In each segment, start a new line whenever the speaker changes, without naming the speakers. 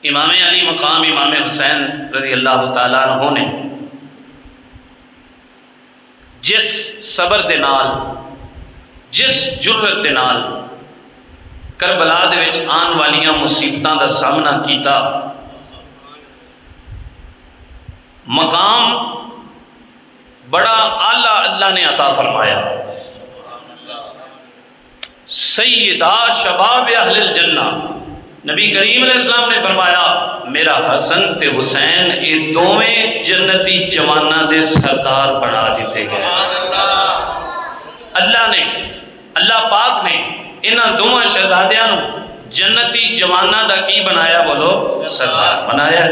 امام علی مقام امام حسین رضی اللہ تعالیٰ عنہ نے جس صبر دے نال جس جرت دے نال کربلا دے وچ آن والیاں مصیبتاں دا سامنا کیتا، مقام بڑا اعلیٰ اللہ نے عطا فرمایا۔ سیدہ شباب اہل الجنہ، نبی کریم علیہ السلام نے فرمایا میرا حسن تے حسین یہ دوویں جنتی جواناں دے سردار بنا دیتے گئے۔ اللہ پاک نے انہاں دوواں شہزادیاں نو جنتی جواناں دا کی بنایا؟ بولو سردار بنایا،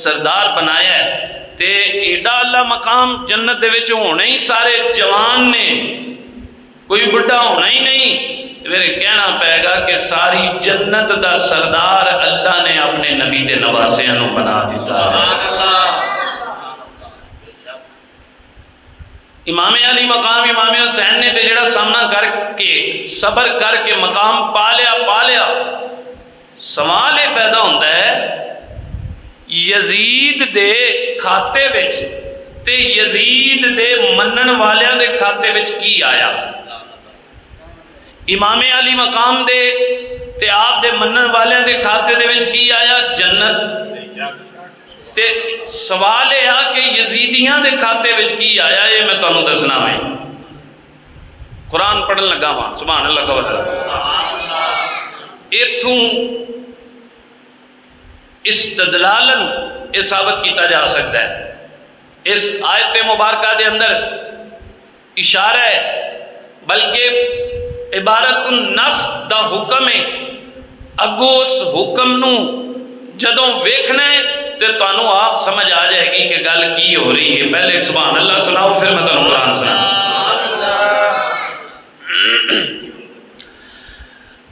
سردار بنایا ہے۔ تے ایڈا اللہ مقام جنت دے وچ ہونے ہی سارے جوان نے، کوئی بڑھا ہونا ہی نہیں۔ میرے کہنا پائے گا کہ ساری جنت دا سردار اللہ نے اپنے نبی دے نواسیاں نو بنا دیتا ہے۔ امام علی مقام امام حسین نے تے جڑا سامنا کر کے صبر کر کے مقام پا لیا، سوال یہ پیدا ہوتا ہے یزید دے کھاتے وچ تے یزید دے منن والیاں دے کھاتے وچ کی آیا؟ امام علی مقام دے تے آپ دے منن والیاں دے کھاتے دے وچ کی آیا؟ جنت۔ تے سوال ہے کہ یزیدیاں دے کھاتے وچ کی آیا؟ یہ میں تانوں دسنا ہے۔ قرآن پڑھن لگا ہاں، سبحان اللہ کا وحدہ۔ ایتھوں استدلالن یہ ثابت کیتا جا سکتا ہے، اس آیت مبارکہ دے اندر اشارہ ہے، بلکہ عبارت النص دا حکم ہے۔ اگو اس حکم نو جدوں ویکھنا ہے تو تانوں آپ سمجھ آ جائے گی کہ گل کی ہو رہی ہے۔ پہلے ایک سبحان اللہ سناؤ، پھر میں تانوں قرآن سناؤں۔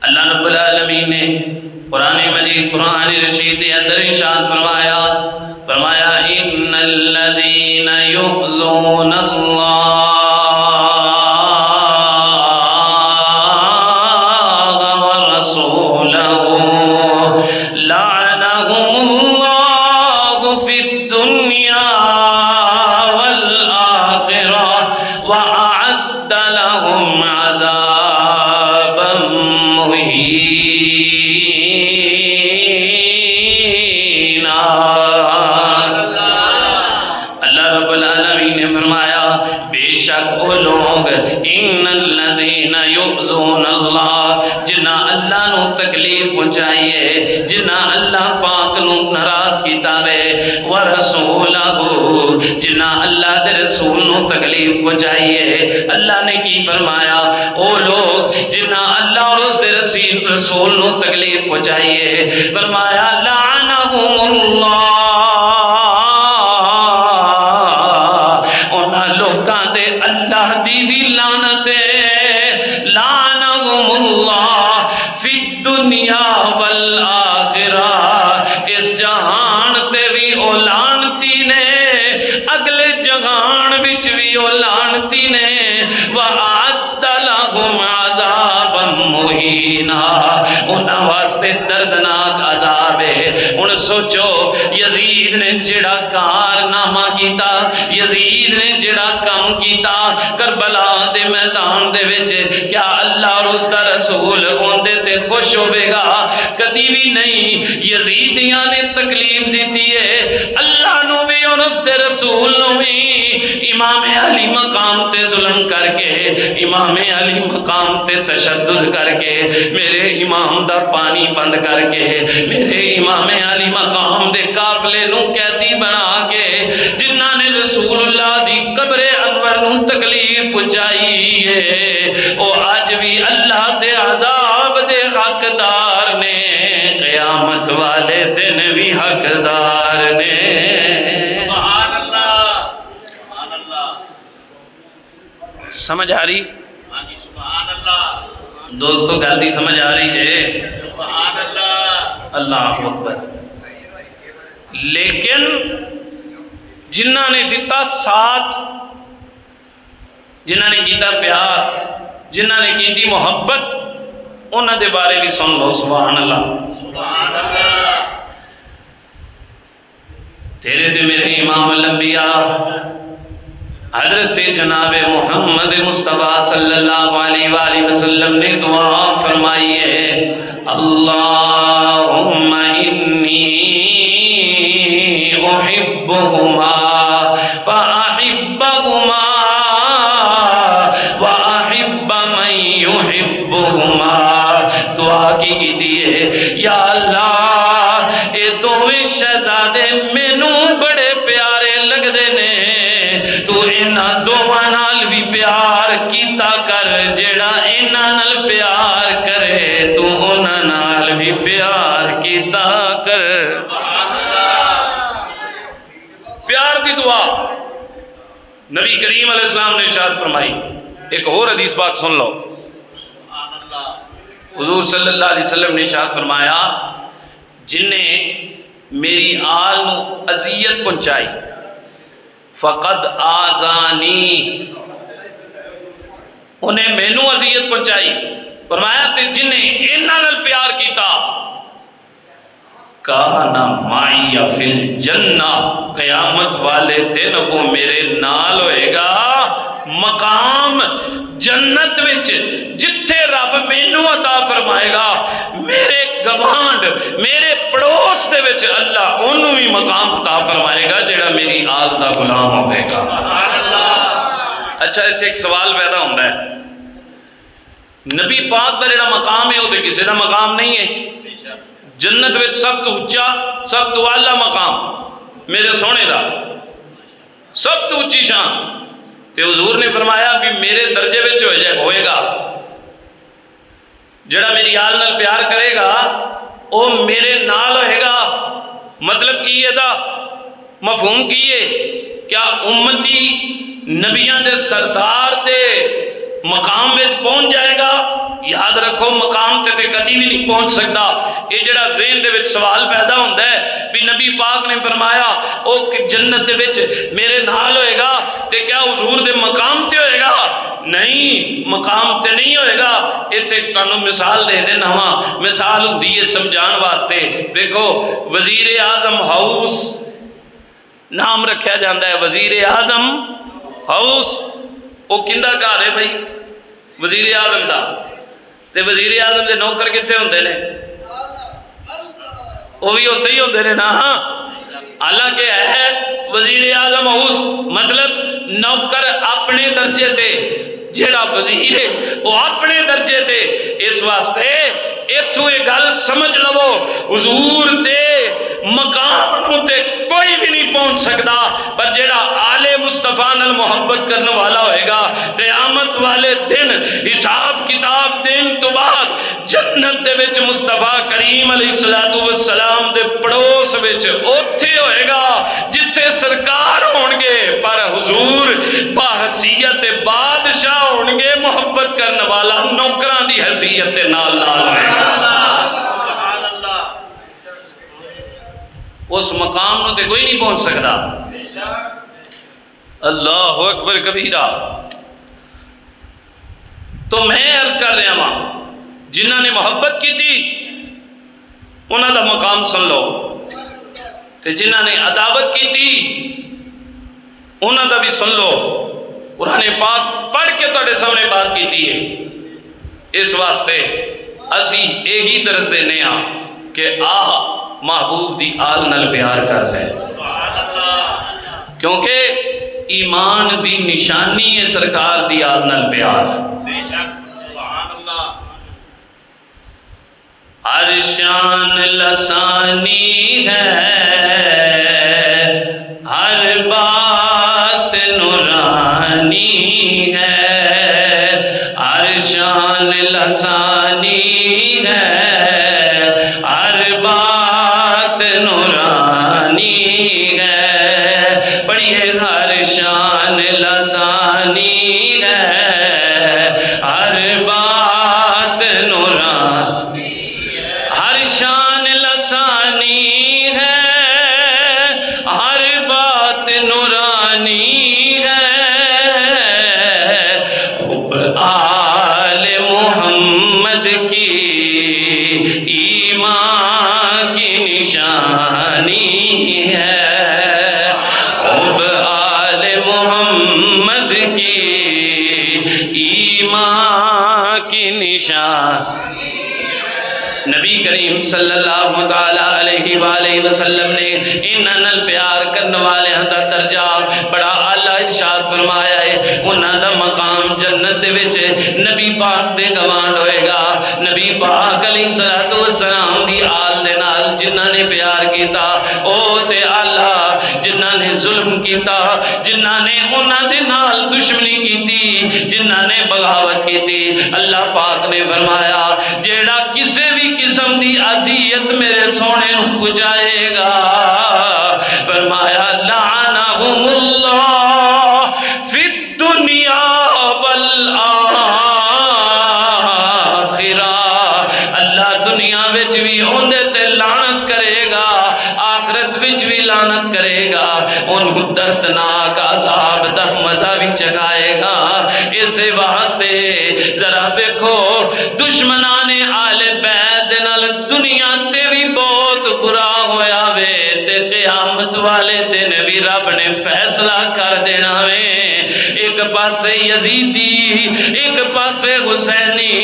اللہ رب العالمین نے قرآن مجید قرآن رشید کے اندر ارشاد فرمایا ان الذین یؤذون اللہ پہنچائیے۔ اللہ نے کی فرمایا؟ او لوگ جنہ اللہ اور اس دے رسول نو تکلیف پہنچائیے، فرمایا لعنہم اللہ، انہاں لوکاں تے اللہ دی بھی لعنت ہے۔ لعنہم اللہ فی الدنیا والآخرہ، اس جہان تے بھی او لعنتی نے، اگلے جہان وچ بھی او لعنتی نے۔ وَأَعَدَّ لَهُمْ عَذَابًا مُّهِينًا، انہاں واسطے دردناک عذاب ہے۔ ان سوچو یزید نے جڑا کارنامہ کیتا، یزید نے جڑا کم کیتا کربلا دے میدان دے وچ، کیا اللہ اور اس دا رسول ہوندے تے خوش ہوئے گا؟ کدی بھی نہیں۔ یزیدیاں نے تکلیف دیتی ہے اللہ نو بھی اور اس دے رسول نو بھی۔ امام علی مقام تے ظلم کر کے، امام علی مقام تے تشدد کر کے، میرے امام دا پانی بند کر کے، میرے امام علی مقام دے قافلے نو قیدی بنا کے، جنہاں نے رسول اللہ دی قبر انور نو تکلیف پہنچائی ہے، او آج بھی اللہ دے عذاب دے حقدار نے، قیامت والے دن بھی حقدار نے۔ سمجھ آ رہی؟ دوستو گل دی سمجھ آ رہی ہے؟ اللہ اکبر۔ لیکن جنہ نے دیتا ساتھ، جنہ نے کیتا پیار، جنہ نے کیتی محبت، انہاں دے بارے بھی سن لو۔ سبحان اللہ۔ تیرے تے میرے امام الانبیاء حضرت جناب محمد مصطفیٰ صلی اللہ علیہ وآلہ وسلم نے دعا فرمائی ہے، اللہم انی احبہما فاحبہما واحب من یحبہما۔ دعا کی دیئے، یا اللہ اے دوویں شہزادے مینوں بڑے پیارے لگ دے نے، تو انہاں دوواں نال بھی پیار کیتا کر، جیڑا انہاں نال پیار کرے تو انہاں نال بھی پیار کیتا کر۔ پیار دی دعا نبی کریم علیہ السلام نے ارشاد فرمائی۔ ایک اور حدیث پاک سن لو، حضور صلی اللہ علیہ وسلم نے ارشاد فرمایا، جن نے میری آل نو اذیت پہنچائی فقد آزانی، انہیں مینوں اذیت پہنچائی، فرمایا تے جن نے انہاں نال پیار کیتا کانا معی فی الجنہ، قیامت والے دن وہ میرے نال ہوئے گا مقام جنت وچ، جتھے رب مینوں عطا فرمائے گا، میرے گوانڈ میرے پڑوس دے وچ اللہ انہوں بھی مقام عطا فرمائے گا جیڑا میری آل دا غلام ہوئے گا۔ اچھا اتنے ایک سوال پیدا ہوتا ہے، نبی پاک دا جیڑا مقام ہے وہ تو کسی دا مقام نہیں ہے، جنت وچ سب تو اچھا سب تو اعلیٰ مقام میرے سونے دا، سب تو اچھی شان، تے حضور نے فرمایا بھی میرے درجے وچ ہوئے گا، جڑا میری آل نال پیار کرے گا وہ میرے نال ہوئے گا۔ مطلب کی ہے دا مفہوم کی ہے، کیا امتی نبیان دے سردار دے مقام وچ پہنچ جائے گا؟ یاد رکھو مقام تے کدی بھی نہیں پہنچ سکتا۔ یہ جڑا ذہن دے وچ سوال پیدا ہوتا ہے بھی نبی پاک نے فرمایا او جنت دے وچ میرے نال ہوئے گا تے کیا حضور دے مقام تے ہوئے گا؟ نہیں، مقام تے نہیں ہوئے گا۔ اتنے تانوں مثال دے دینا ہاں، مثال ہوندی ہے سمجھان واسطے۔ دیکھو وزیر اعظم ہاؤس نام رکھیا جاندہ ہے، وزیر اعظم ہاؤس، وہ کندہ گھر ہے بھائی؟ وزیر اعظم دا۔ تے وزیر اعظم دے نوکر کتنے ہوندے نے؟ وہ بھی ہوتے ہی ہوندے نے نا۔ حالانکہ ہے وزیر اعظم ہاؤس، مطلب نوکر اپنے درجے تے، جیڑا وزیر ہے وہ اپنے درجے تے۔ اس واسطے ایتھوں یہ گل سمجھ لو، حضور دے مقام نو تے کوئی بھی نہیں پہنچ سکتا، پر جیڑا آل مصطفیٰ نال محبت کرنے والا ہوئے گا قیامت والے دن حساب کتاب دین تو بعد جنت دے وچ مصطفیٰ کریم علیہ السلام دے پڑوس وچ اوتھے ہوئے گا جتھے سرکار ہونگے، پر حضور بحیثیت بادشاہ ہونگے، محبت کرنے والا نوکران دی حیثیت نال نال ہوئے گا۔ اس مقام نو تے کوئی نہیں پہنچ سکتا۔ اللہ اکبر کبیرہ۔ تو میں عرض کر رہا ہاں جنہاں نے محبت کی تھی انہاں دا مقام سن لو، تے جنہاں نے عداوت کی تھی انہاں دا بھی سن لو۔ قرآن پاک پڑھ کے تواڈے سامنے بات کی تھی ہے۔ اس واسطے اسی یہی درس دینے ہاں کہ محبوب دی آل نال پیار کر لے، کیونکہ ایمان دی نشانی ہے سرکار دی آل نال پیار۔ ہر شان لسانی ہے، ہر بات نورانی ہے، ہر شان لسانی ہے، ہر بات نورانی ہے۔ پڑھیے ہر شان لسانی ہے، ہر بات نورانی، ہر شان لسانی ہے، ہر بات نورانی ہے۔ حب آل محمد کی نبی کریم صلی اللہ تعالی علیہ وآلہ وسلم نے انہاں نال پیار کرنے والے دا درجہ بڑا اعلیٰ ارشاد فرمایا ہے، انہاں دا مقام جنت دے وچ نبی پاک دے گوانڈ ہوئے گا۔ نبی پاک علیہ السلام دی آل دے نال جنہاں نے پیار کیتا او تے اعلیٰ، جنہاں نے ظلم کیتا، جنہاں نے انہاں دے نال دشمنی کیتی، جنہاں نے بغاوت کیتی، اللہ پاک نے فرمایا جیڑا کسے بھی قسم دی اذیت میرے سونے نو پہنچائے گا، فرمایا لعنہم اللہ فی الدنیا والآخرہ، اللہ دنیا وچ بھی اوندے تے لعنت کرے گا، آخرت وچ بھی لعنت کرے گا، انہوں دردناک عذاب دا مزہ بھی چکھائے گا۔ اس واسطے ذرا دیکھو دشمنان آل بیت نال دنیا تے بھی بہت برا ہویا وے، تے قیامت والے دن بھی رب نے فیصلہ کر دینا وے۔ ایک پاسے یزیدی، ایک پاسے حسینی،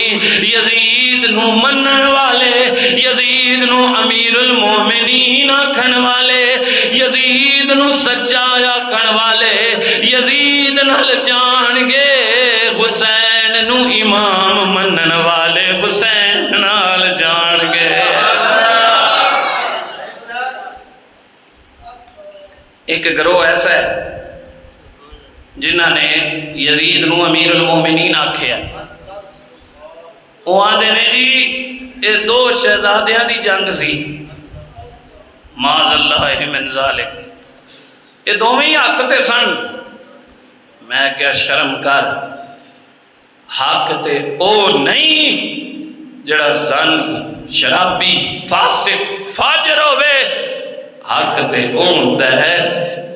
یزید نو منن والے، یزید نو امیر المومنین آکھن والے، یزید نو سچا آکھن والے، یزید نال جان گے، حسین نو امام منن والے حسین نال جان گے۔ ایک گروہ ایسا ہے جنہاں نے یزید نو امیر المومنین آکھیا، وہ آدھے نے جی یہ دو شہزادیاں دی جنگ سی، معاذ اللہ من ذالک، یہ دونوں ہی حق تے سن۔ میں کیا شرم کر، حق تے او نہیں جڑا زن شرابی فاسق فاجر ہوئے، حق تے او ہوندا ہے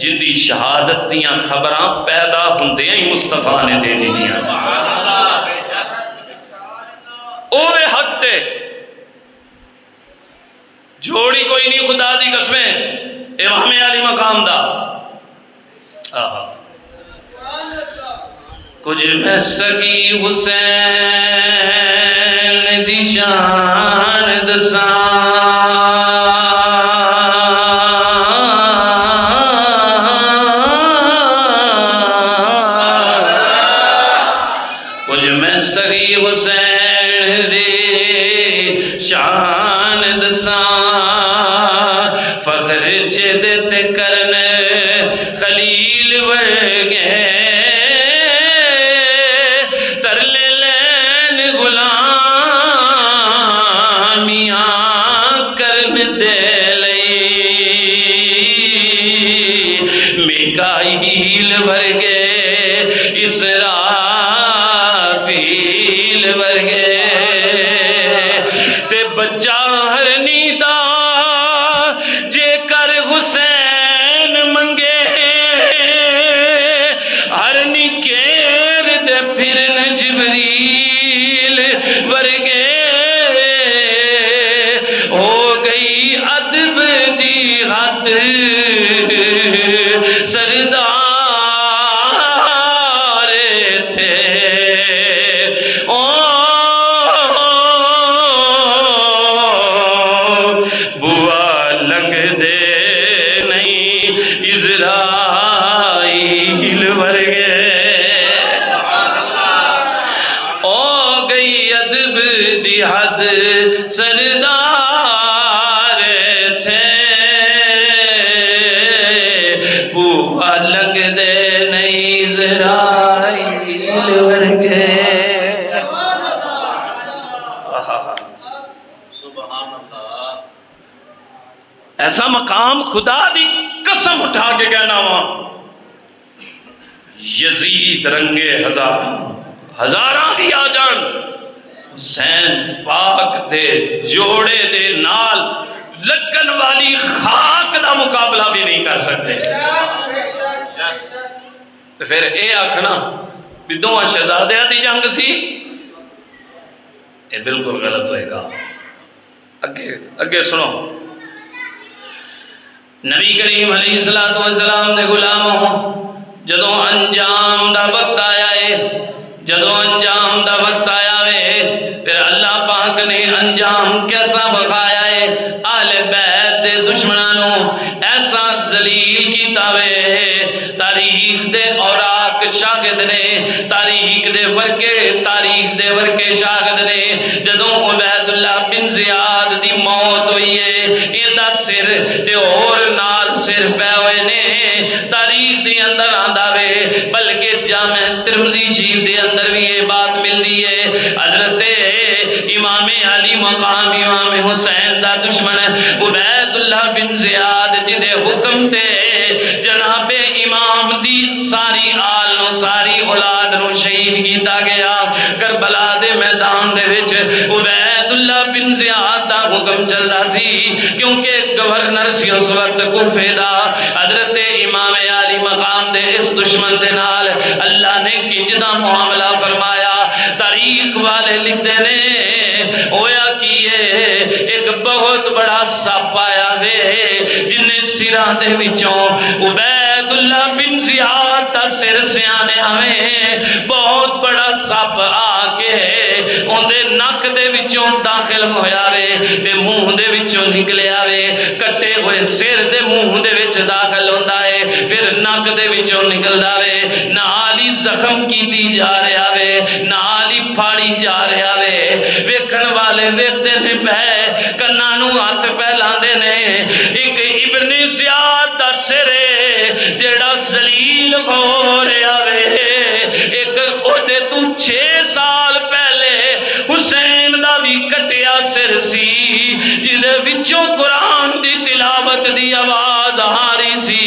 جن دی شہادت دیاں خبراں پیدا ہوندے ہی مصطفیٰ نے دے دیاں، اوے حق تے جوڑی کوئی نہیں خدا دی قسمیں امام علی مقام دا۔ کچھ میں سکی حسین دی شان دساں، کچھ میں سکی حسین دی شان دساں، فخر جدت کرنے خلیل ورگے، ترلے لین غلامیاں کرن دے لئی، میکائیل ورگے، اسرافیل ورگے، تے بچہ ہر نیدہ جے کر حسین منگے، ہر نکیر دے پھرن جبریل ورگے، ہو گئی ادب دی حد سردار تھے، بوا لنگ دے نہیں اسرائیل ورگے، او گئی ادب دی حد سردار تھے، بوا لنگ دے نہیں اسرائیل ورگے۔ ایسا مقام خدا دی قسم اٹھا کے کہنا وہاں، یزید رنگے ہزاراں بھی آ جان، حسین پاک دے جوڑے دے نال لگن والی خاک دا مقابلہ بھی نہیں کر سکتے۔ تو پھر اے آکھنا بھی دونوں شہزادیاں دی جنگ سی، یہ بالکل غلط ہوئے گا۔ اگے سنو، نبی کریم علیہ السلام دے غلاموں، جدوں انجام دا وقت آیا ہے، جدوں انجام دا وقت آیا ہے، پھر اللہ پاک نے انجام کیسا بخایا ہے، اہل بیت دے دشمنانوں ایسا ذلیل کیتا وے، تاریخ دے اوراق شاہد نے، تاریخ دے ورکے شاہد نے، جدوں عبید اللہ بن زیاد دی موت ہوئی ہے، اندہ سر تے اور نال سر پہ ہوئے نے، تاریخ دے اندر آندہ وے، بلکہ جامع ترمذی شریف دے اندر بھی یہ بات مل دی ہے، حضرت امام علی مقام امام حسین دا دشمن عبید اللہ بن زیاد جدے حکم تے جناب امام دی ساری آل نو ساری اولاد نو شہید کیتا گیا، کربلا دے میدان دے وچ عبید اللہ بن زیاد دا حکم چلدا سی، کیونکہ گورنر سی اس وقت کوفے دا، حضرت امام علی مقام دے اس دشمن دے نال اللہ نے کنج دا معاملہ فرمایا، تاریخ والے لکھ دے نے ہویا کیے ایک بہت بڑا سپ آیا وے، جن سراں دے وچوں عبید اللہ بن زیاد دا سر سیانے آویں، بہت بڑا سپ آ کے ان دے نک دے وچوں داخل ہویا وے تے منہ دے وچوں نکلیا وے، کٹے ہوئے سر دے منہ دے وچ داخل ہوندا ہے، پھر نک دے وچوں نکلدا وے، نال ہی زخم کیتی جا رہا وے، نال ہی پھاڑی جا رہا وے، ویکھن والے ویکھدے نے پے، کناں نوں ہاتھ پہ لاندے نے، ایک ابن زیاد دا سر جیڑا ذلیل ہو رہا وے، ایک اودے تو 6 سال پہلے حسین دا بھی کٹیا سر سی، جدے وچوں قرآن دی تلاوت دی آواز آ رہی سی،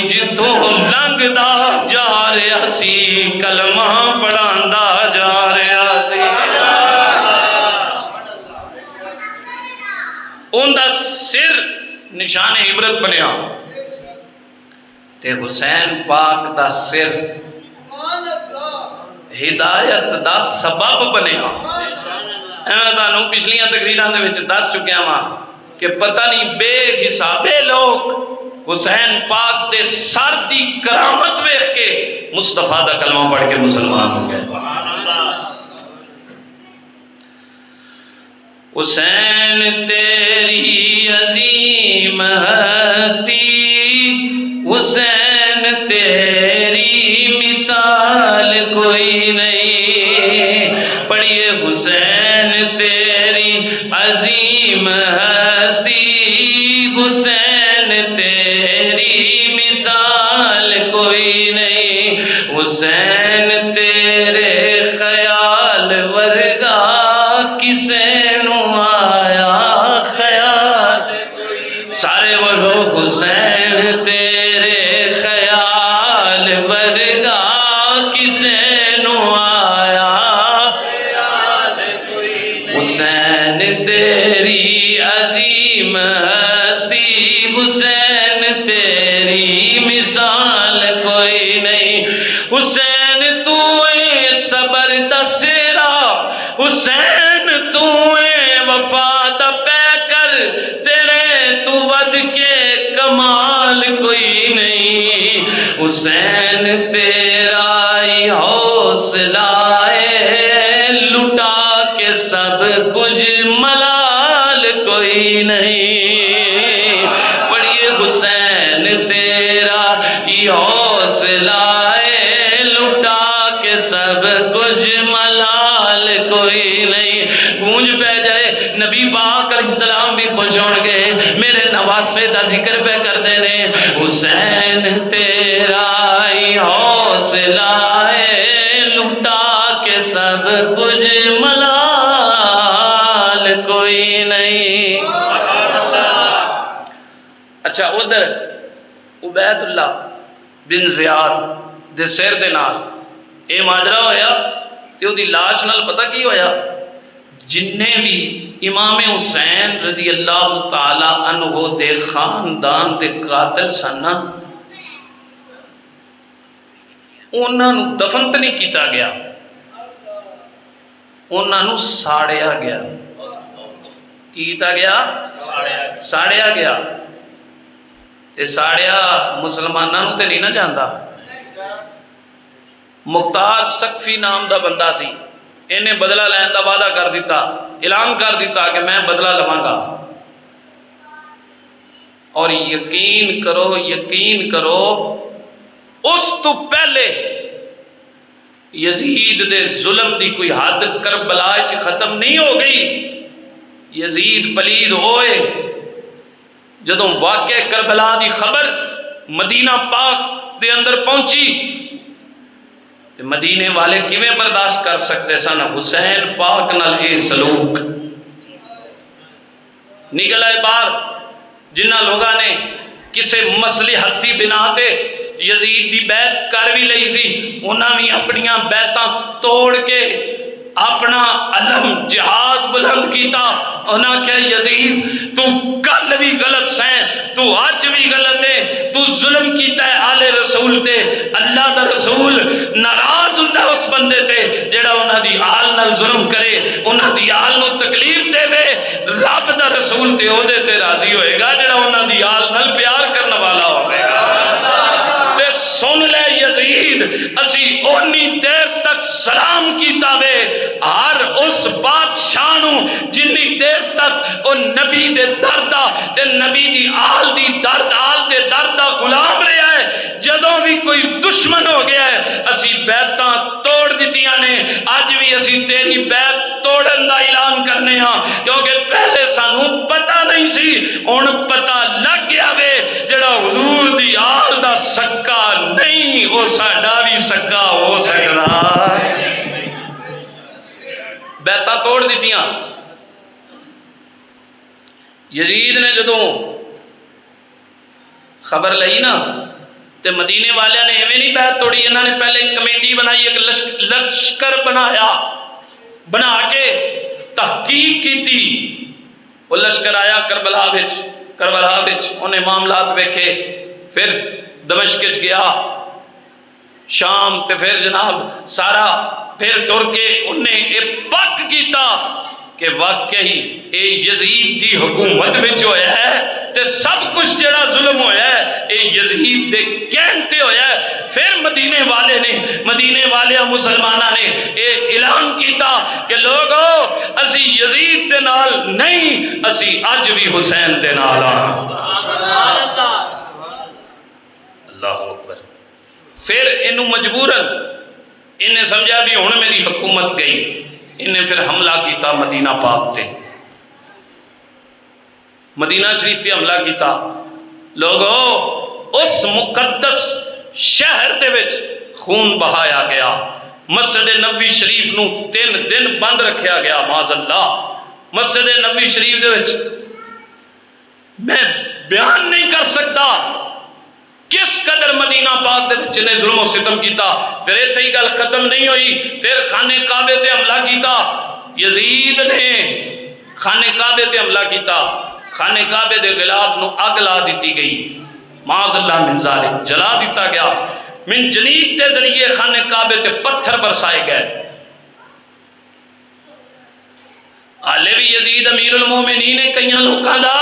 جتوں لنگدا جا رہا سی، کلمہ پڑھاندا جا رہا سی، ان دا سر نشان عبرت بنیا، تے حسین پاک دا سر ہدایت دا سبب بنیا۔ میں تانوں پچھلیاں تقریراں دے وچ دس چکیا ہاں کہ پتہ نہیں بے حسابے لوگ حسین پاک دے سر دی کرامت ویکھ کے مصطفیٰ دا کلمہ پڑھ کے مسلمان ہو گئے۔ حسین تیری عظیم ہستی، حسین تیری مثال کوئی نہیں، پڑھیے حسین تیری عظیم ہستی، حسین تیری مثال کوئی نہیں، حسین تیرے خیال ورگا کسے نو آیا خیال، سارے بولو حسین تیرے خیال ورگا کسے نو آیا خیال کوئی نہیں، حسین تیری عظیم ہستی، حسین تیری مثال کوئی نہیں، حسین تو اے صبر دا سیرا، حسین تو اے وفا دا پیکر، تیرے تو ود کے کمال کوئی نہیں، حسین تیرا ہی حوصلہ ہے، لٹا کے سب کچھ ملال کوئی نہیں، پڑھیے حسین تیرا ہی حوصلہ ہے، لٹا کے سب کچھ ملال کوئی نہیں، گونج پہ جائے نبی پاک علیہ السلام بھی خوش ہون گے، میرے نواسے دا ذکر پہ کر دینے، حسین تیرا ہی حوصلہ ہے، لٹا کے سب کچھ ملال کوئی نہیں۔ اچھا ادھر عبید اللہ بن زیاد دے سر دے نال اے ماجرا ہویا تے او دی لاش نال پتہ کی ہویا، جننے بھی امام حسین رضی اللہ تعالی عنہ دے خاندان دے قاتل سن، انہاں نو دفن تے نہیں کیتا گیا، انہاں نو ساڑیا گیا، کیتا گیا ساڑیا گیا، تے ساڑیا مسلماناں نو تے نہیں نہ جاندا، مختار سقفی نام دا بندہ سی، انہیں بدلہ لین کا وعدہ کر دیتا، اعلان کر دیتا کہ میں بدلہ لواں گا۔ اور یقین کرو اس تو پہلے یزید دے ظلم دی کوئی حد کربلا چ ختم نہیں ہو گئی۔ یزید پلید ہوئے جدوں واقع کربلا دی خبر مدینہ پاک دے اندر پہنچی، مدینے والے کیویں برداشت کر سکتے سن حسین پاک نال اے سلوک؟ نکل آئے باہر جنہ لوگاں نے کسے مصلحتی بنا تے یزید دی بیعت کر بھی لئی سی، انہاں بھی اپنیاں بیعتاں توڑ کے اپنا علم جہاد بلند کیتا۔ انہاں کہا یزید تو کل بھی غلط سیں، تو آج بھی غلط ہے، تو ظلم کیتا ہے آل رسول تے۔ اللہ دا رسول ناراض ہوتا اس بندے تے جڑا انہاں دی آل نال ظلم کرے، انہاں دی آل نو تکلیف دے وے۔ رب دا رسول تے او دے تے راضی ہوئے گا جڑا انہاں دی آل نال پیار کرنے والا ہوئے گا۔ تے سن لے یزید، اسی اونی دیر تک سلام کیتا وے ہر اس بادشاہ نو جنی دیر تک او نبی دے دردہ تے نبی دی آل دی درد آل دے دردہ غلام رہا ہے۔ جدوں بھی کوئی دشمن ہو گیا ہے اسی بیعتاں توڑ دیتیاں نے، آج بھی اسی تیری بیعت توڑن دا اعلان کرنے ہاں، کیونکہ پہلے سانو پتہ نہیں سی، ہن پتہ لگ گیا وے جڑا حضور دی آل دا سکا نہیں وہ ساڈا بھی سکا ہو سکدا۔ بیعتاں توڑ دیتیاں۔ یزید نے جدوں خبر لئی نا تے مدینے والے نے ایویں نہیں بیعت توڑی، انہوں نے پہلے کمیٹی بنائی، ایک لشکر بنایا، بنا کے تحقیق کی تھی۔ وہ لشکر آیا کربلا وچ انہیں معاملات ویکھے، پھر دمشق گیا، شام تے پھر جناب سارا پھر ٹر کے انہیں یہ پک کیتا کہ واقعی اے یزید دی حکومت وچ ہویا ہے تے سب کچھ جڑا ظلم ہویا ہے اے یزید دے کہن تے ہویا ہے۔ پھر مدینے والے مسلمانہ نے اے اعلان کیتا کہ لوگو اسی یزید دے نال نہیں، اسی اج بھی حسین دے نال ہاں۔ اللہ اکبر۔ پھر انہوں مجبوراً انہیں سمجھا بھی ہن میری حکومت گئی، انہیں پھر حملہ کیتا مدینہ پاک تے، مدینہ شریف تے حملہ کیتا۔ لوگو اس مقدس شہر دے وچ خون بہایا گیا، مسجد نبوی شریف نو 3 دن بند رکھیا گیا، معاذ اللہ۔ مسجد نبوی شریف دے وچ میں بیان نہیں کر سکتا کس قدر مدینہ پاک دے وچ نے ظلم و ستم کیتا۔ پھر ایتھے ہی گل ختم نہیں ہوئی، پھر خانے کعبے تے حملہ کیتا۔ یزید نے خانے کعبے تے حملہ کیتا، خانے کعبے دے غلاف نو اگ لا دیتی گئی، معاذ اللہ من ذالک، جلا دیتا گیا۔ من جنید دے ذریعے خانے کعبے تے پتھر برسائے گئے۔ آلے بھی یزید امیر المومنین کئیاں لوکاں دا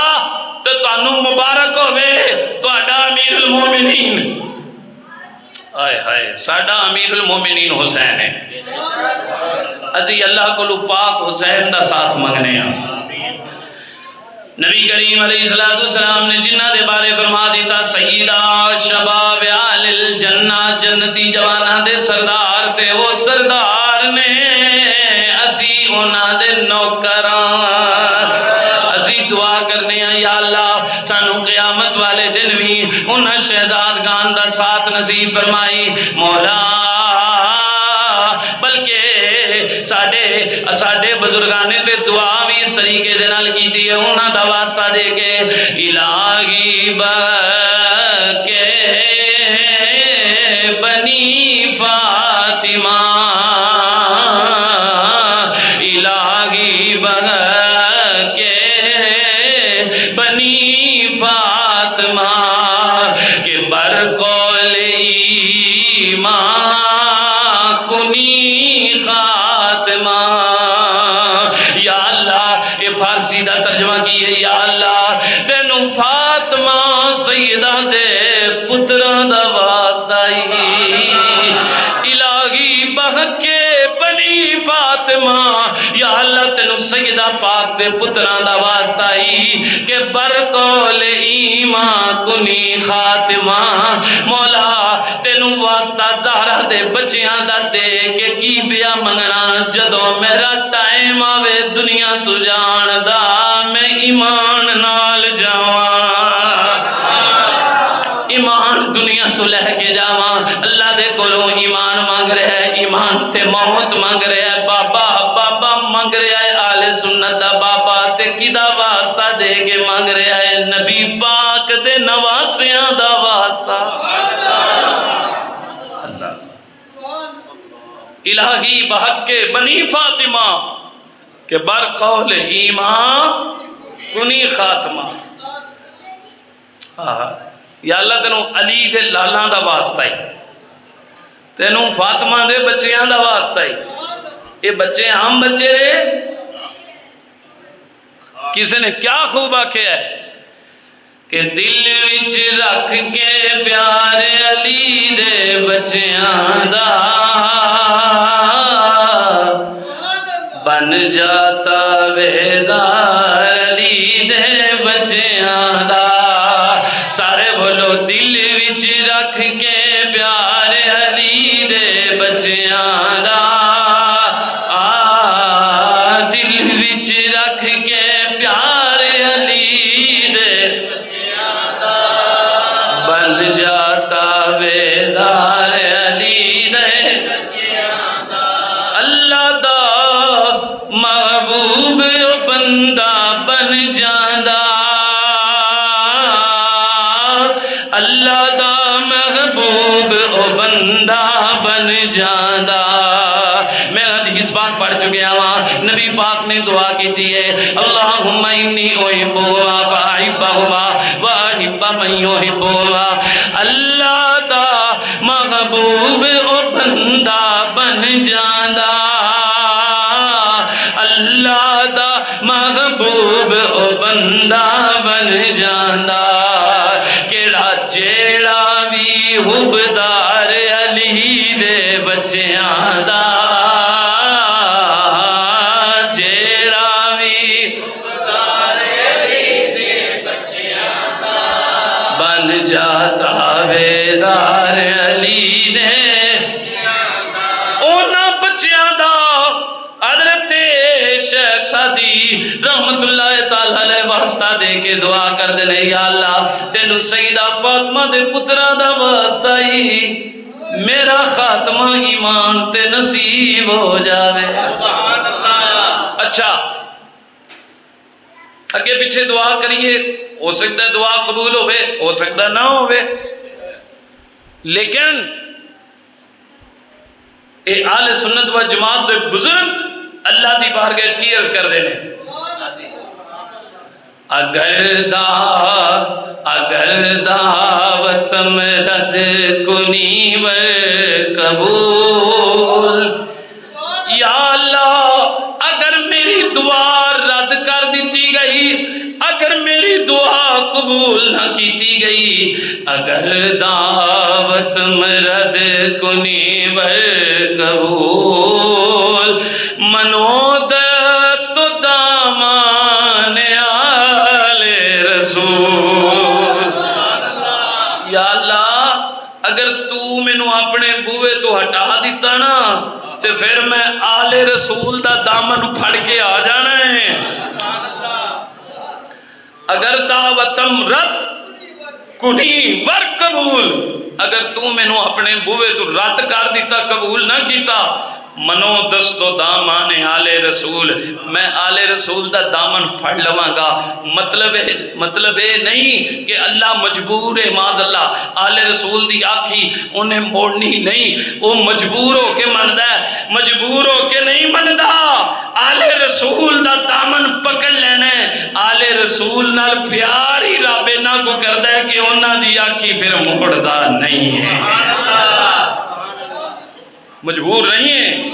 تو تانوں مبارک ہوئے تہاڈا امیر المومنین، آئے ہائے ساڈا امیر المومنین حسین ہے۔ اسی اللہ کو پاک حسین دا ساتھ منگنے ہیں۔ نبی کریم علیہ السلام نے جنہ دے بارے فرما دیتا سیدہ شباب اہل الجنہ، جنتی جوانہ دے سردار تے، وہ سردار نے اسی انہاں دے نوکران، اسی دعا کرنے ہیں یا اللہ سانو قیامت والے دن بھی انہاں شہدادگان دا ساتھ نصیب فرمائی مولا۔ بلکہ ساڑھے بزرگانے تے دعا بھی اس طریقے دے نال کی تھی، انہاں دا واسطہ دے کے الہی بکے بنی فاطمہ، الہی بکے بنی فاطمہ کہ برکول ایمان کنی خاتمہ۔ یا اللہ یہ فارسی دا ترجمہ کیے، یا اللہ تینو فاطمہ سیدہ دے پتران دا واسطائی، الہی بہکے بنی فاطمہ خاتمہ یا اللہ تینوں سیدہ پاک دے پتراں دا واسطہ ہی کہ برکول ایمان کنی خاتمہ مولا تینوں واسطہ زہرا دے بچیاں دا دے کہ کی بیا منگنا جدوں میرا ٹائم آوے دنیا تو جان دا میں ایمان نال جاواں ایمان دنیا تو لہ کے جاواں اللہ دے کولوں ایمان مانگ رہا ہے ایمان تے موت مانگ رہا ہے بابا مانگ رہا ہے آل سنت دا بابا تے کدا واسطہ دے کے مانگ رہا ہے نبی پاک دے نواسیاں دا واسطہ اللہ الہی بحق بنی فاطمہ کہ برقول ایمان کنی خاتمہ یا اللہ تینوں علی دے لالاں دا واسطہ ہی تینوں فاطمہ دے بچیاں دا واسطہ ہی یہ بچے ہم بچے رہے کسی نے کیا خوب آکھیا ہے کہ دل وچ رکھ کے پیار علی دے بچیاں دا بن جاتا بیدار علی دے بچیاں دا سارے بولو دل وچ رکھ کے پیار علی دے بچیاں دا دل وچ رکھ کے پیار علی دے بچیاں دا بن جاتا بیدار علی دے بچیاں دا اللہ دا محبوب بندہ بن جاندا اللہ دا محبوب بندہ بن جاندا میں حدیث پاک پڑھ چکیا ہاں نبی پاک نے دعا کی تھی ہے اللہم انی احبہما فاحبہما واحب من یحبہما اللہ دا محبوب بندہ بن جاندا اللہ دا محبوب بندہ بن جاندا کیڑا جیڑا بھی حبدار علی دے بچیاں دا جیڑا بھی حبدار علی دے بچیاں دا بن جاتا بیدار علی دے اونا بچیاں دا حضرت شیخ سعدی رحمت اللہ تعالیٰ علیہ واسطہ دے کے دعا کر دینے یا اللہ تینوں سیدہ فاطمہ دے پترہ دا واسطہ ہی میرا خاتمہ ایمان تے نصیب ہو جاوے سبحان اللہ اچھا اگے پیچھے دعا کریے ہو سکتا ہے دعا قبول ہوئے ہو سکتا نہ ہوئے لیکن اے آل سنت و جماعت دے بزرگ اللہ دی بارگاہ کی عرض کر دینے اگر دعوت مرد کنی و قبول یا اللہ اگر میری دعا رد کر دیتی گئی اگر میری دعا قبول نہ کیتی گئی اگر دعوت مرد کنی و قبول منو دست و دامان آل رسول یا اللہ اگر تو مینوں اپنے بوئے تو ہٹا دیتا نا تے پھر میں آل رسول دا دامن پھڑ کے آ جانا ہے اگر دعوتم رد کنی ور قبول اگر تو مینوں اپنے بوئے تو رد کر دیتا قبول نہ کیتا منو دستو دامان آل رسول میں آل رسول دا دامن پھڑ لواں گا مطلب ہے نہیں کہ اللہ مجبور ہے معاذ اللہ آل رسول دی آکھی انہیں موڑنی نہیں وہ مجبور ہو کے مندہ ہے مجبور ہو کے نہیں مندہ آل رسول دا دامن پکڑ لینے آل رسول نال پیاری رابے نہ کو کردہ ہے کہ انہاں دی آکھی پھر موڑدہ نہیں ہے مجبور نہیں ہے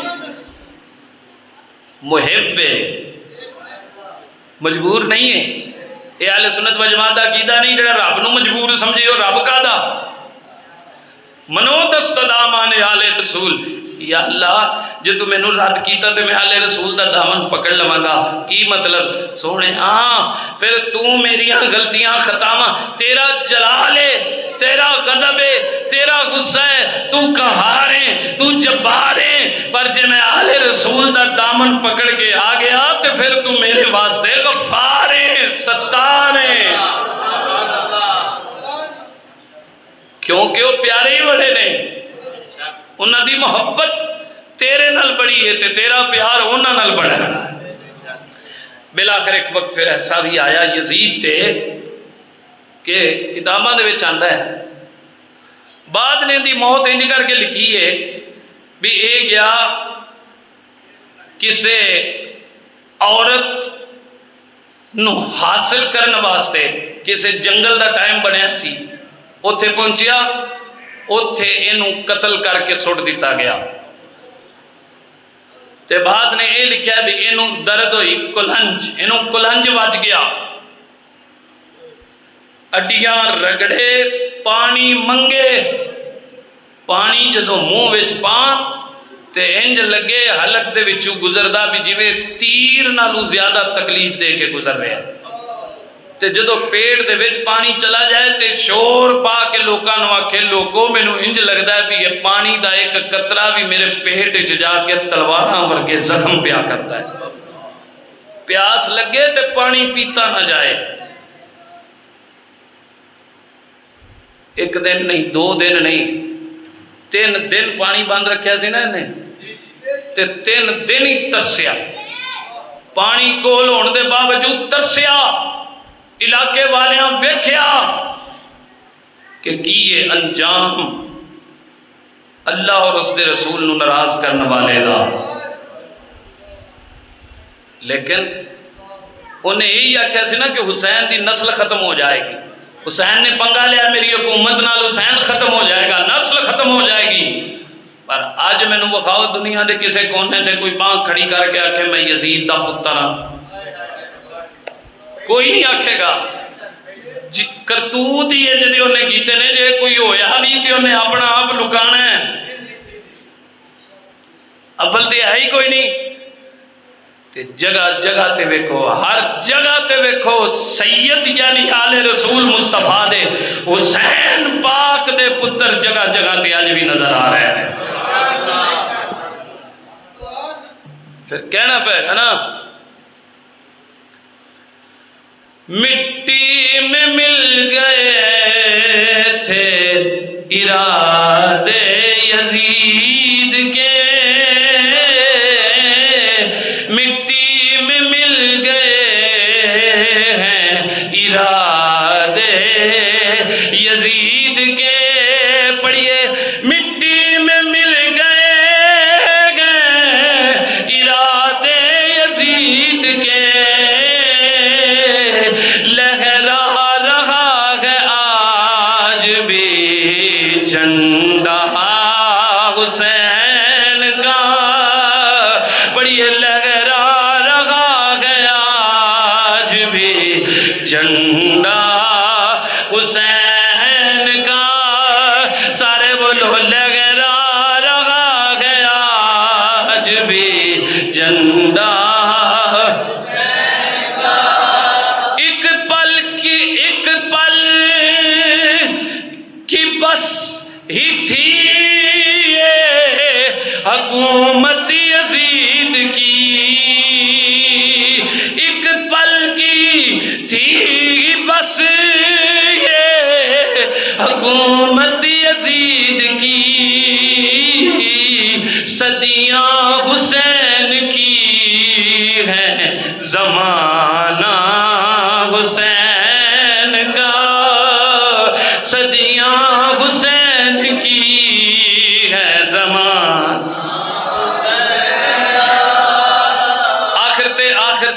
محب ہے مجبور نہیں ہے یہ اہل سنت و جماعت دا عقیدہ نہیں جڑا رب نو مجبور سمجھے ہو رب کا دا منو دست دامان آل رسول. یا اللہ جے تو مینوں رد کیتا تے میں آل رسول دا دامن پکڑ لواں گا. کی مطلب سونے ہاں پھر تو میریاں غلطیاں خطاواں، تیرا جلال ہے، تیرا غضب ہے، تیرا غصہ ہے، تو قہار ہے، تو جبار ہے، پر جے میں آل رسول دا دامن پکڑ کے آ گیا تے پھر تو میرے واسطے غفار ہے، ستار ہے. کیونکہ وہ پیارے ہی بڑے نے، انہاں دی محبت تیرے نال بڑی ہے تے تیرا پیار انہاں نال بڑا ہے. بلاخر ایک وقت پھر ایسا بھی آیا یزید تے کہ کتاباں دے وچ آندا ہے بعد نے دی موت انج کر کے لکھی ہے بھی اے گیا کسے عورت نو حاصل کرنے واسطے کسے جنگل دا ٹائم بنیا سی، اوتھے پہنچیا، اوتھے اینوں قتل کر کے سٹ دیتا گیا. تے بعد نے اے لکھیا بھی اینوں درد ہوئی کلہنج، اینوں کلہنج وج گیا، اڈیاں رگڑے، پانی منگے، پانی جدوں منہ وچ پان تے انج لگے حلق دے وچوں گزردا بھی جویں تیر نالوں زیادہ تکلیف دے کے گزر رہا ہے. تے جدو پیٹ دے وچ پانی چلا جائے تے شور پا کے لوکاں نو آکھے لوگوں مینوں انج لگدا ہے بھی یہ پانی دا ایک قطرہ بھی میرے پیٹ وچ جا کے تلواراں ورگے زخم پیا کرتا ہے. پیاس لگے تے پانی پیتا نہ جائے. ایک دن نہیں، 2 دن نہیں، 3 دن پانی بند رکھیا سی نا انہیں، تے 3 دن ہی ترسیا. پانی کول ہون دے باوجود ترسیا. علاقے والیاں ویکھیا کہ کی یہ انجام اللہ اور اس دے رسول نو ناراض کرنے والے دا. لیکن انہیں یہی آکھیا سی نا کہ حسین دی نسل ختم ہو جائے گی. حسین نے پنگا لیا میری حکومت نال، حسین ختم ہو جائے گا، نسل ختم ہو جائے گی. پر آج میں نو بخاؤ دنیا دے کسے کونے تے کوئی بانگ کھڑی کر کے آکھے میں یزید دا پتر ہاں، کوئی نہیں آکھے گا. کرتوت ہی ہے جدی انہیں کیتے نے، جے کوئی ہویا بھی تے انہیں اپنا آپ لکانا ہے. اول تے ہے ہی کوئی نہیں. تے جگہ جگہ تے ویکھو، ہر جگہ تے ویکھو سید یعنی آل رسول مصطفیٰ دے حسین پاک دے پتر جگہ جگہ تے آج بھی نظر آ رہے ہیں. پھر کہنا پہ ہے نا مٹی میں مل گئے تھے ارادے یزید کے، مٹی میں مل گئے ہیں ارادے یزید کے. پڑھیے مٹی میں مل گئے ارادے یزید کے، جھنڈا حسین کا بڑی لہرا رہا ہے آج بھی، جھنڈا حسین کا. سارے بولو لہرا رہا ہے آج بھی جھنڈا حسین کا. ایک پل کی بس ہی تھی یہ حکومت یزید کی، ایک پل کی تھی بس یہ حکومت یزید کی، صدیاں حسین کی ہے زمانہ حسین کا، صدیاں حسین کی ہے زمان. آخر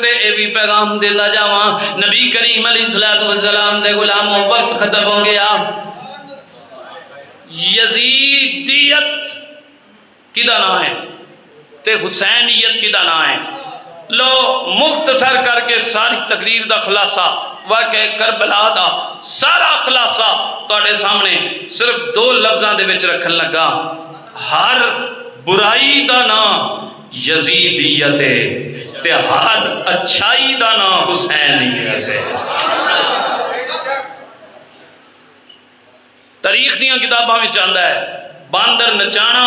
تے اے بھی پیغام دیتا جاواں نبی کریم علیہ السلام دے غلاموں، وقت ختم ہو گیا. یزیدیت کدا نہ ہے تے حسینیت کدا نہ ہے. لو مختصر کر کے ساری تقریر دا خلاصہ واقعہ کربلا دا سارا خلاصہ تواڈے سامنے صرف 2 لفظاں دے وچ رکھن لگا. ہر برائی دا نام یزیدیت ہے تے ہر اچھائی دا نام حسینیت ہے. تاریخ دیاں کتاباں وچ آندا ہے باندر نچانا،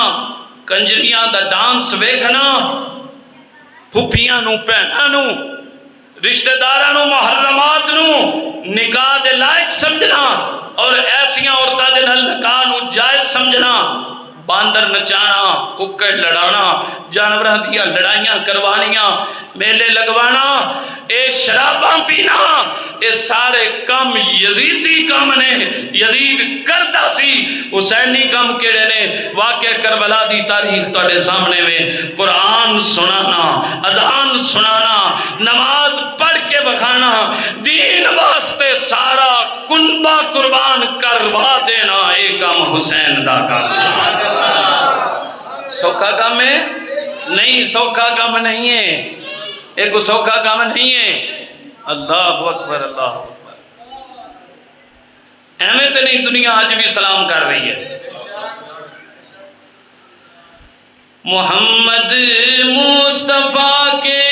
کنجریاں دا ڈانس ویکھنا، پھپھیاں نو بھیناں نو رشتہ داراں نو محرمات نو نکاح دے لائق سمجھنا اور ایسیاں عورتاں دے نال نکاح نو جائز سمجھنا، باندر نچانا، ککڑ لڑانا، جانوراں دیاں لڑائیاں کروانیاں، میلے لگوانا، اے شراباں پینا، اے سارے کم یزیدی کم نے. یزید کردا سی. حسینی کم کیڑے نے؟ واقعہ کربلا دی تاریخ تواڈے سامنے میں قرآن سنانا، اذان سنانا، نماز پڑھ کے بکھانا، دین واسطے سارا کنبہ قربان کروا دینا، اے کم حسین دا کام. سوکھا کام ہے نہیں، سوکھا کام نہیں ہے، ایک سوکھا کام نہیں ہے. اللہ اکبر، اللہ اکبر. ایویں تو نہیں دنیا آج بھی سلام کر رہی ہے. محمد مصطفیٰ کے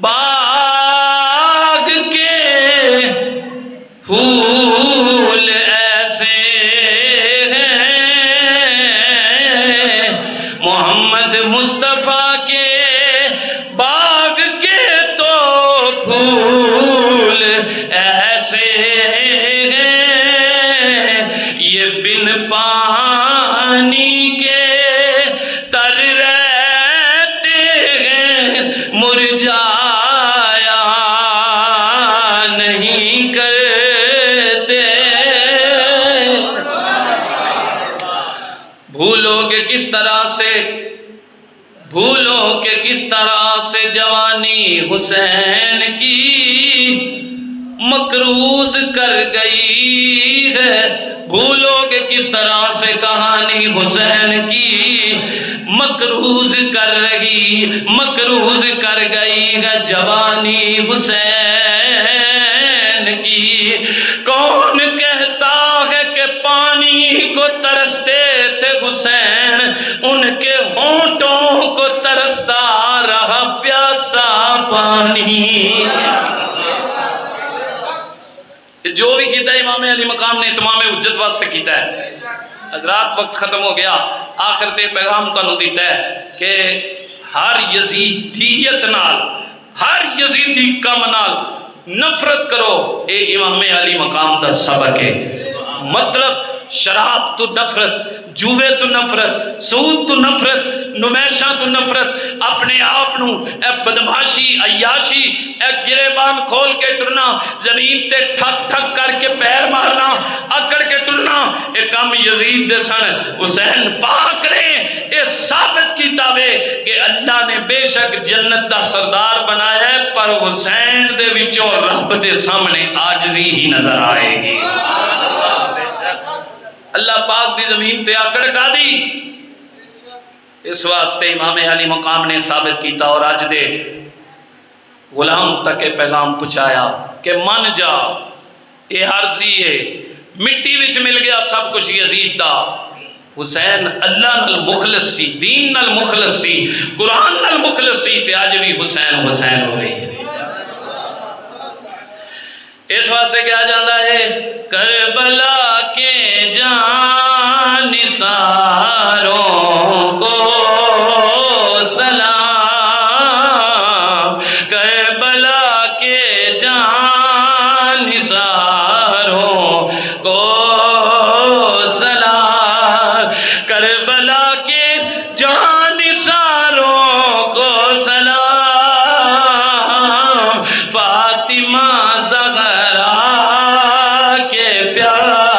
باغ کے پھول ایسے ہیں، محمد مصطفیٰ کے باغ کے تو پھول ایسے ہیں، یہ بن پانی کے تر رہتے ہیں، مرجایا نہیں کرتے. بھولو کہ کس طرح سے، بھولو کہ کس طرح سے جوانی حسین کی مقروض کر گئی ہے. بھولو کہ کس طرح سے کہانی حسین کی مقروض کر گئی ہے جوانی حسین کی. کون کہتا ہے کہ پانی کو ترستے تھے حسین، ان کے ہونٹوں کو ترستا رہا پیاسا پانی. جو بھی کیتا ہے امام علی مقام نے تمام حجت واسطے کیتا ہے. حضرات وقت ختم ہو گیا، آخر تے پیغام تانوں دیتا ہے کہ ہر یزیدیت نال، ہر یزیدی کم نال نفرت کرو. اے امام علی مقام دا سبق ہے. مطلب شراب تو نفرت، جوے تو نفرت، سود تو نفرت، نمیشاں تو نفرت، اپنے آپ نو اے بدماشی، عیاشی، اے گریبان کھول کے ٹرنا، زمین تے ٹھک ٹھک کر کے پیر مارنا، اکڑ کے ٹرنا، اے کام یزید دے سن. حسین پاک نے اے ثابت کیتا وے کہ اللہ نے بے شک جنت دا سردار بنایا ہے، پر حسین دے وچوں رب دے سامنے عاجزی ہی نظر آئے گی. اللہ پاک دی زمین تے آکڑ کا دی. اس واسطے امام علی مقام نے ثابت کیتا اور آج دے غلام تک پیغام پہنچایا کہ من جا، اے عرضی ہے، مٹی وچ مل گیا سب کچھ یزید دا. حسین اللہ نال مخلص سی، دین نال مخلص سی، قرآن نال مخلص سی، تے آج بھی حسین حسین ہو رہی ہے. اس واسطے کیا جاندہ ہے کربلا کے جان نثاروں کو سلام، کربلا کے جان نثاروں کو سلام، کربلا کے جان نثاروں کو سلام. فاطمہ زہرا کے پیار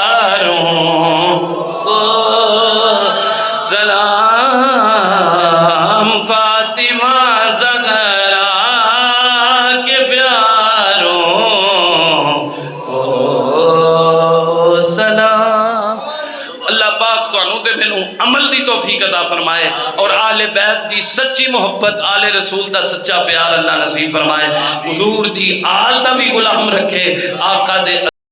کروں تے مینوں عمل دی توفیق عطا فرمائے اور آل بیت دی سچی محبت آل رسول دا سچا پیار اللہ نصیب فرمائے، حضور دی آل دا بھی غلام رکھے، آقا دے